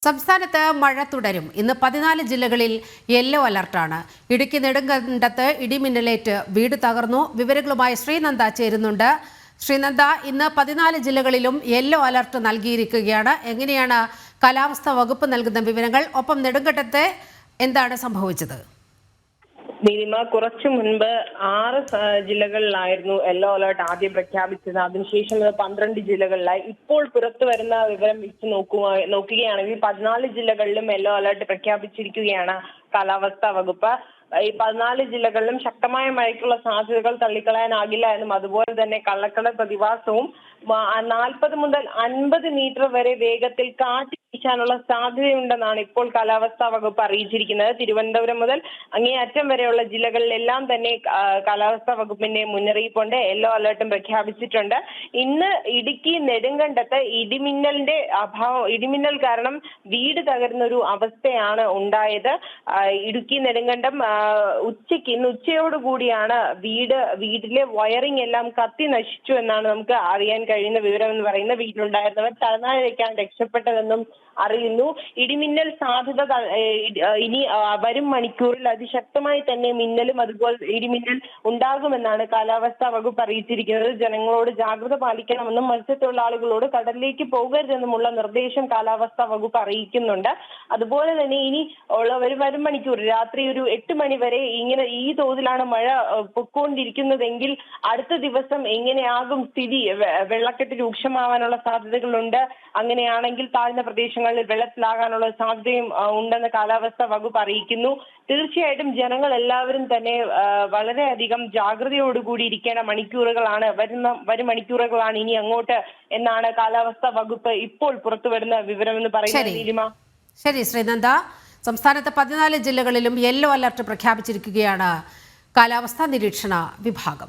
സംസ്ഥാനത്ത് മഴ തുടരും. ഇന്ന് 14 ജില്ലകളിൽ യെല്ലോ അലർട്ടാണ്. ഇടുക്കി നെടുങ്കണ്ടത്ത് ഇടിമിന്നലേറ്റ് വീട് തകർന്നു. വിവരങ്ങളുമായി ശ്രീനന്ദ ചേരുന്നുണ്ട്. ശ്രീനന്ദ, ഇന്ന് 14 ജില്ലകളിലും യെല്ലോ അലർട്ട് നൽകിയിരിക്കുകയാണ്. എങ്ങനെയാണ് കാലാവസ്ഥാ വകുപ്പ് നൽകുന്ന വിവരങ്ങൾ? ഒപ്പം നെടുങ്കണ്ടത്ത് എന്താണ് സംഭവിച്ചത്? നീലിമ, കുറച്ചു മുൻപ് 6 ജില്ലകളിലായിരുന്നു യെല്ലോ അലേർട്ട് ആദ്യം പ്രഖ്യാപിച്ചത്. അതിനുശേഷം 12 ജില്ലകളിലായി. ഇപ്പോൾ പുറത്തു വരുന്ന വിവരം വെച്ച് നോക്കുകയാണെങ്കിൽ 14 ജില്ലകളിലും യെല്ലോ അലേർട്ട് പ്രഖ്യാപിച്ചിരിക്കുകയാണ് കാലാവസ്ഥാ വകുപ്പ്. ഈ 14 ജില്ലകളിലും ശക്തമായ മഴയ്ക്കുള്ള സാധ്യതകൾ തള്ളിക്കളയാനാകില്ല എന്നും അതുപോലെ തന്നെ കള്ളക്കടൽ പ്രതിഭാസവും 40 മുതൽ 50 മീറ്റർ വരെ വേഗത്തിൽ കാറ്റ് വീശാനുള്ള സാധ്യതയുണ്ടെന്നാണ് ഇപ്പോൾ കാലാവസ്ഥാ വകുപ്പ് അറിയിച്ചിരിക്കുന്നത്. തിരുവനന്തപുരം മുതൽ അങ്ങേയറ്റം വരെയുള്ള ജില്ലകളിലെല്ലാം തന്നെ കാലാവസ്ഥാ വകുപ്പിന്റെ മുന്നറിയിപ്പുണ്ട്. യെല്ലോ അലേർട്ടും പ്രഖ്യാപിച്ചിട്ടുണ്ട്. ഇന്ന് ഇടുക്കി നെടുങ്കണ്ടത്ത് ഇടിമിന്നൽ കാരണം വീട് തകരുന്ന ഒരു അവസ്ഥയാണ് ഉണ്ടായത്. ഇടുക്കി നെടുങ്കണ്ടം ഇന്ന് ഉച്ചയോടുകൂടിയാണ് വീട്ടിലെ വയറിംഗ് എല്ലാം കത്തി നശിച്ചു എന്നാണ് നമുക്ക് അറിയാൻ കഴിയുന്ന വിവരം എന്ന് പറയുന്നത്. വീട്ടിലുണ്ടായിരുന്നവർ തലനാരിഴയ്ക്കാണ് രക്ഷപ്പെട്ടതെന്നും അറിയുന്നു. ഇടിമിന്നൽ സാധ്യത ഇനി വരും മണിക്കൂറിൽ അതിശക്തമായി തന്നെ മിന്നലും അതുപോലെ ഇടിമിന്നൽ ഉണ്ടാകുമെന്നാണ് കാലാവസ്ഥാ വകുപ്പ് അറിയിച്ചിരിക്കുന്നത്. ജനങ്ങളോട് ജാഗ്രത പാലിക്കണമെന്നും മത്സ്യത്തൊഴിലാളികളോട് കടലിലേക്ക് പോകരുതെന്നുമുള്ള നിർദ്ദേശം കാലാവസ്ഥാ വകുപ്പ് അറിയിക്കുന്നുണ്ട്. അതുപോലെ തന്നെ ഇനി ഉള്ള വരും മണിക്കൂർ രാത്രി ഒരു 8 മണി വരെ ഈ തോതിലാണ് മഴ പൊക്കോണ്ടിരിക്കുന്നതെങ്കിൽ അടുത്ത ദിവസം എങ്ങനെയാകും സ്ഥിതി? വെള്ളക്കെട്ട് രൂക്ഷമാവാനുള്ള സാധ്യതകളുണ്ട്. അങ്ങനെയാണെങ്കിൽ താഴ്ന്ന പ്രദേശങ്ങളിൽ വെള്ളത്തിലാകാനുള്ള സാധ്യതയും ഉണ്ടെന്ന് കാലാവസ്ഥാ വകുപ്പ് അറിയിക്കുന്നു. തീർച്ചയായിട്ടും ജനങ്ങൾ എല്ലാവരും തന്നെ വളരെയധികം ജാഗ്രതയോടുകൂടി ഇരിക്കേണ്ട വരും മണിക്കൂറുകളാണ് ഇനി അങ്ങോട്ട് എന്നാണ് കാലാവസ്ഥാ വകുപ്പ് ഇപ്പോൾ പുറത്തുവരുന്ന വിവരമെന്ന് പറയുന്നത്. ശരി ശ്രീനന്ദ, സംസ്ഥാനത്ത് 14 ജില്ലകളിലും യെല്ലോ അലർട്ട് പ്രഖ്യാപിച്ചിരിക്കുകയാണ് കാലാവസ്ഥാ നിരീക്ഷണ വിഭാഗം.